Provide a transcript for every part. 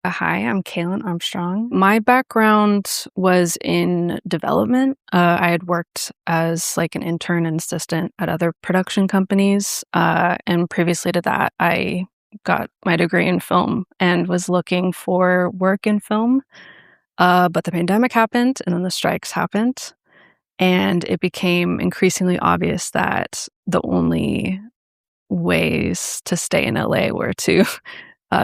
Hi, I'm Kaelyn Armstrong. My background was in development. I had worked as like an intern and assistant at other production companies. And previously to that, I got my degree in film and was looking for work in film. But the pandemic happened and then the strikes happened. And it became increasingly obvious that the only ways to stay in LA were to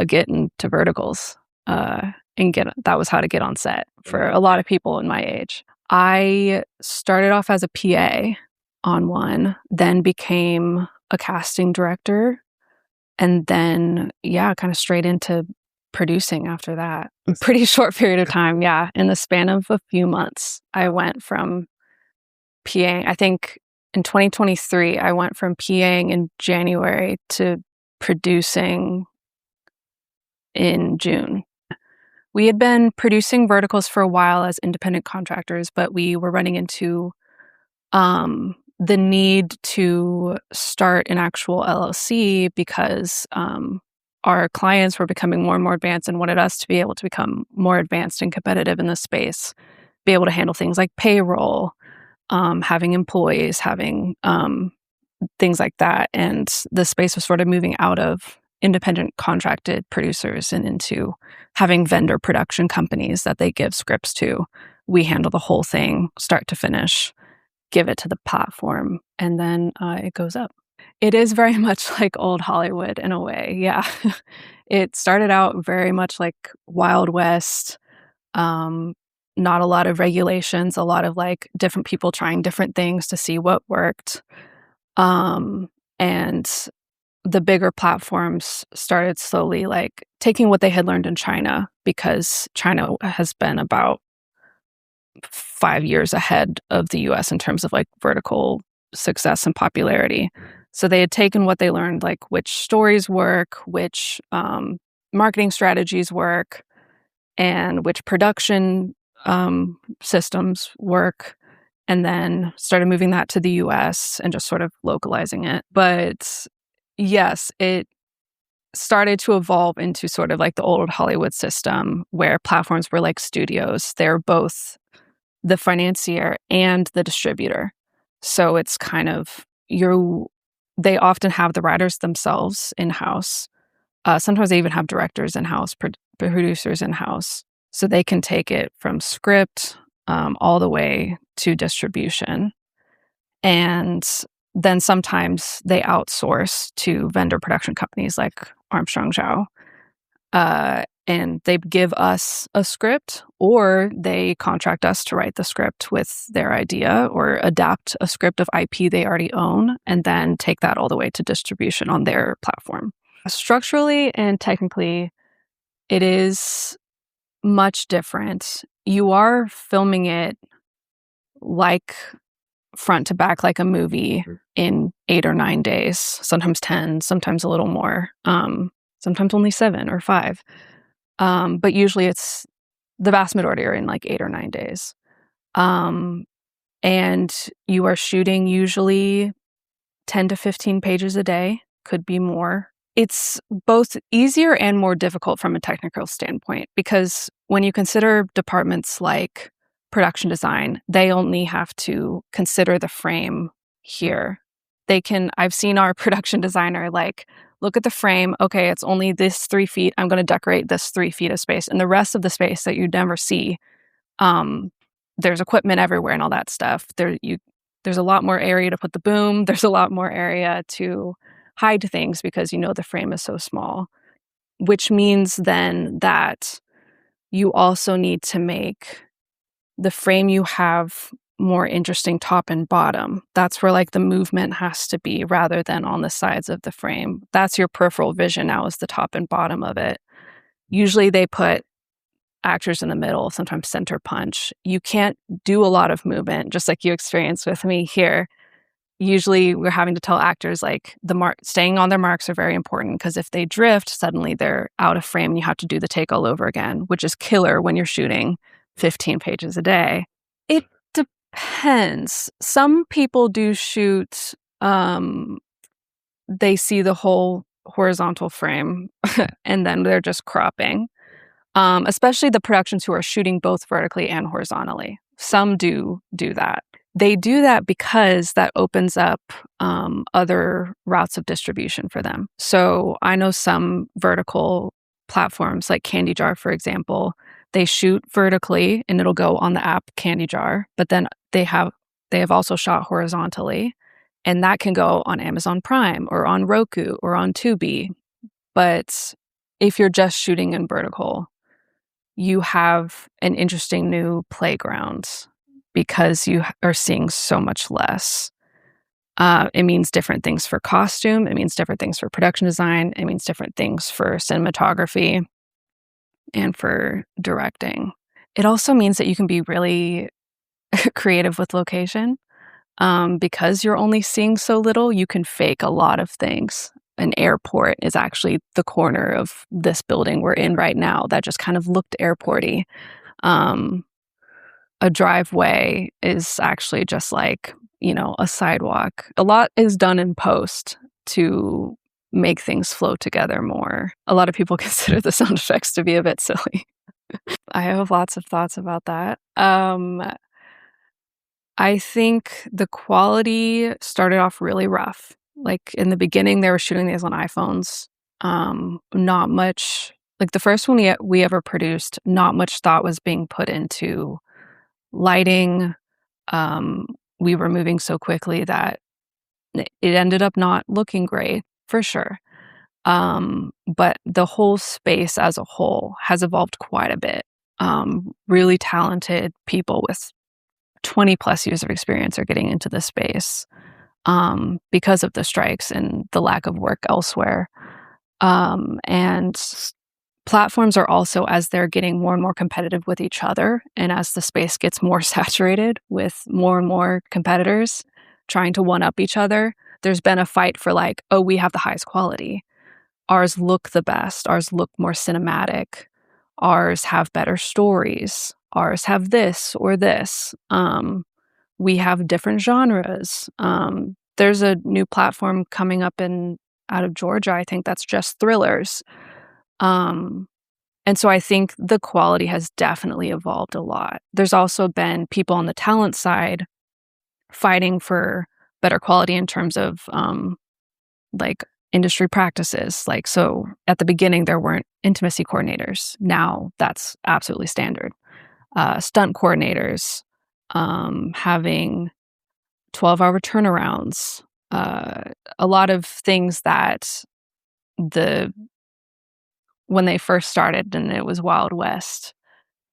get into verticals and get that was how to get on set for a lot of people in my age. I started off as a PA on one, then became a casting director, and then kind of straight into producing after that. Pretty short period of time, yeah. In the span of a few months, I went from PAing. I think in 2023, I went from PAing in January to producing in June. We had been producing verticals for a while as independent contractors, but we were running into the need to start an actual LLC because our clients were becoming more and more advanced and wanted us to be able to become more advanced and competitive in this space, be able to handle things like payroll, having employees, having things like that. And the space was sort of moving out of independent contracted producers and into having vendor production companies that they give scripts to. We handle the whole thing, start to finish, give it to the platform, and then it goes up. It is very much like old Hollywood in a way, yeah. It started out very much like Wild West, not a lot of regulations, a lot of like different people trying different things to see what worked. And the bigger platforms started slowly like taking what they had learned in China, because China has been about 5 years ahead of the US in terms of like vertical success and popularity. So they had taken what they learned, like which stories work, which marketing strategies work, and which production systems work, and then started moving that to the US and just sort of localizing it. But yes, it started to evolve into sort of like the old Hollywood system where platforms were like studios. They're both the financier and the distributor. So it's kind of they often have the writers themselves in-house. Sometimes they even have directors in-house, producers in-house. So they can take it from script all the way to distribution. And then sometimes they outsource to vendor production companies like Armstrong. And they give us a script, or they contract us to write the script with their idea or adapt a script of IP they already own and then take that all the way to distribution on their platform. Structurally and technically, it is much different. You are filming it like front to back, like a movie, in 8 or 9 days, sometimes 10, sometimes a little more, sometimes only 7 or 5. But usually it's the vast majority are in like 8 or 9 days. And you are shooting usually 10 to 15 pages a day, could be more. It's both easier and more difficult from a technical standpoint, because when you consider departments like production design, they only have to consider the frame here. I've seen our production designer like, look at the frame. Okay, it's only this 3 feet. I'm going to decorate this 3 feet of space. And the rest of the space that you never see, there's equipment everywhere and all that stuff. There's a lot more area to put the boom. There's a lot more area to hide things because the frame is so small, which means then that you also need to make the frame you have more interesting top and bottom. That's where like the movement has to be rather than on the sides of the frame. That's your peripheral vision now, is the top and bottom of it. Usually they put actors in the middle, sometimes center punch. You can't do a lot of movement, just like you experienced with me here. Usually we're having to tell actors like staying on their marks are very important, because if they drift, suddenly they're out of frame and you have to do the take all over again, which is killer when you're shooting 15 pages a day. It depends. Some people do shoot, they see the whole horizontal frame and then they're just cropping. especially the productions who are shooting both vertically and horizontally. Some do that. They do that because that opens up other routes of distribution for them. So I know some vertical platforms like Candy Jar, for example, they shoot vertically and it'll go on the app Candy Jar, but then they have also shot horizontally, and that can go on Amazon Prime or on Roku or on Tubi. But if you're just shooting in vertical, you have an interesting new playground because you are seeing so much less. It means different things for costume. It means different things for production design. It means different things for cinematography and for directing. It also means that you can be really creative with location. Because you're only seeing so little, you can fake a lot of things. An airport is actually the corner of this building we're in right now that just kind of looked airporty. A driveway is actually just like, a sidewalk. A lot is done in post to make things flow together more. A lot of people consider the sound effects to be a bit silly. I have lots of thoughts about that. I think the quality started off really rough. Like in the beginning, they were shooting these on iPhones. Not much, like the first one we ever produced, not much thought was being put into lighting. We were moving so quickly that it ended up not looking great, for sure. But the whole space as a whole has evolved quite a bit. Really talented people with 20 plus years of experience are getting into this space because of the strikes and the lack of work elsewhere. And platforms are also, as they're getting more and more competitive with each other, and as the space gets more saturated with more and more competitors trying to one-up each other, there's been a fight for like, oh, we have the highest quality. Ours look the best. Ours look more cinematic. Ours have better stories. Ours have this or this. We have different genres. There's a new platform coming up out of Georgia, I think, that's just thrillers. And so I think the quality has definitely evolved a lot. There's also been people on the talent side fighting for better quality in terms of like industry practices. Like, so at the beginning, there weren't intimacy coordinators. Now that's absolutely standard. Stunt coordinators, having 12-hour turnarounds, a lot of things that when they first started and it was Wild West,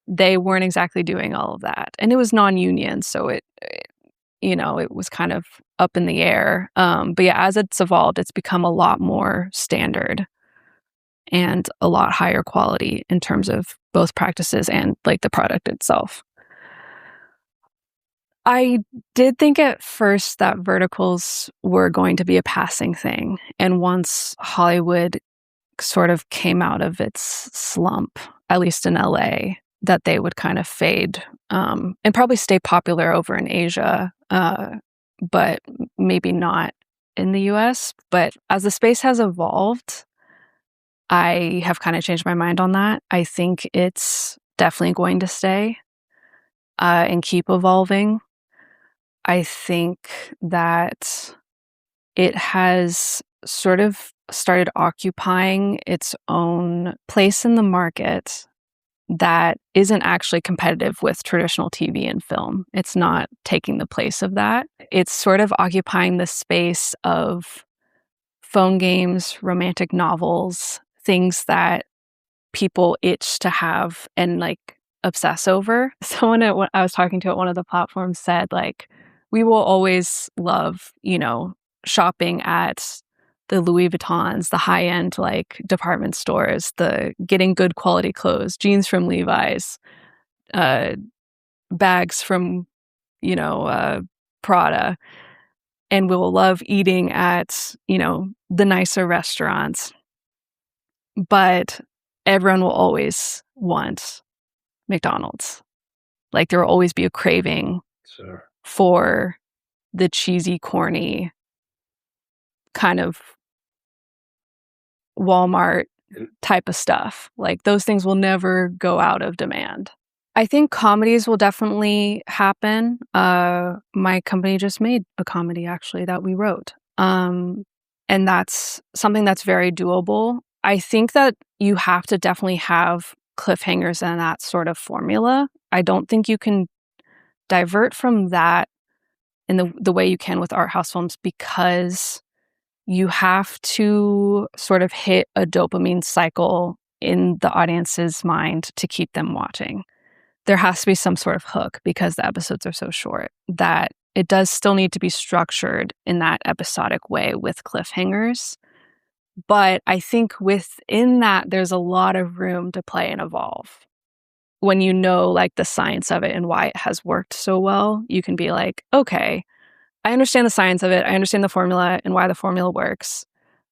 they weren't exactly doing all of that. And it was non-union, so it was kind of up in the air. But yeah, as it's evolved, it's become a lot more standard and a lot higher quality in terms of both practices and like the product itself. I did think at first that verticals were going to be a passing thing. And once Hollywood sort of came out of its slump, at least in LA, that they would kind of fade and probably stay popular over in Asia, but maybe not in the US. But as the space has evolved, I have kind of changed my mind on that. I think it's definitely going to stay and keep evolving. I think that it has sort of started occupying its own place in the market that isn't actually competitive with traditional TV and film. It's not taking the place of that. It's sort of occupying the space of phone games, romantic novels, things that people itch to have and like obsess over. Someone I was talking to at one of the platforms said, like, we will always love, shopping at the Louis Vuittons, the high-end like department stores, the getting good quality clothes, jeans from Levi's, bags from, Prada. And we'll love eating at, the nicer restaurants. But everyone will always want McDonald's. Like there will always be a craving for the cheesy, corny kind of Walmart type of stuff. Like those things will never go out of demand. I think comedies will definitely happen. My company just made a comedy actually that we wrote. And that's something that's very doable. I think that you have to definitely have cliffhangers and that sort of formula. I don't think you can divert from that in the way you can with art house films, because you have to sort of hit a dopamine cycle in the audience's mind to keep them watching. There has to be some sort of hook, because the episodes are so short, that it does still need to be structured in that episodic way with cliffhangers. But I think within that, there's a lot of room to play and evolve. When you know, like, the science of it and why it has worked so well, you can be like, okay, I understand the science of it. I understand the formula and why the formula works.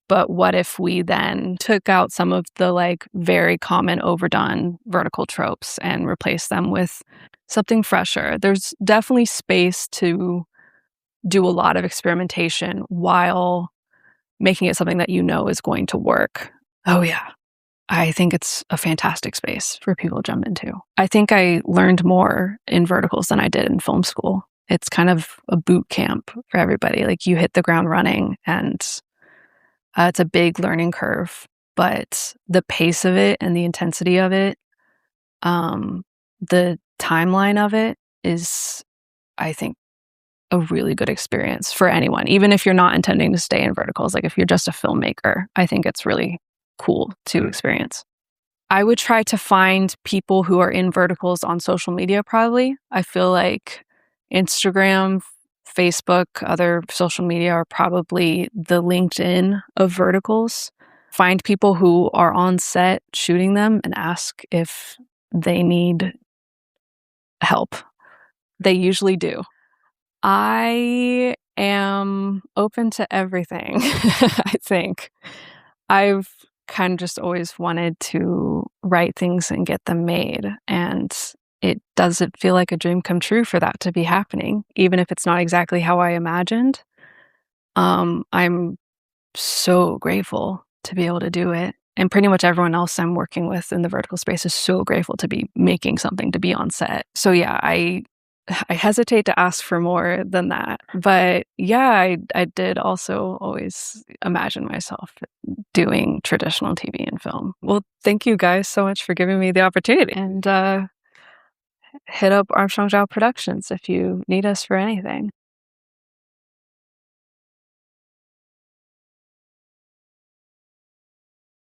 But what if we then took out some of the like very common overdone vertical tropes and replaced them with something fresher? There's definitely space to do a lot of experimentation while making it something that you know is going to work. Oh yeah. I think it's a fantastic space for people to jump into. I think I learned more in verticals than I did in film school. It's kind of a boot camp for everybody. Like, you hit the ground running, and it's a big learning curve, but the pace of it and the intensity of it, the timeline of it is, I think, a really good experience for anyone, even if you're not intending to stay in verticals. Like, if you're just a filmmaker, I think it's really cool to experience. I would try to find people who are in verticals on social media, probably. I feel like Instagram, Facebook, other social media are probably the LinkedIn of verticals. Find people who are on set shooting them and ask if they need help. They usually do. I am open to everything, I think. I've kind of just always wanted to write things and get them made. And it doesn't feel like a dream come true for that to be happening, even if it's not exactly how I imagined. I'm so grateful to be able to do it. And pretty much everyone else I'm working with in the vertical space is so grateful to be making something, to be on set. So yeah, I hesitate to ask for more than that. But yeah, I did also always imagine myself doing traditional TV and film. Well, thank you guys so much for giving me the opportunity. And hit up Armstrong Productions if you need us for anything.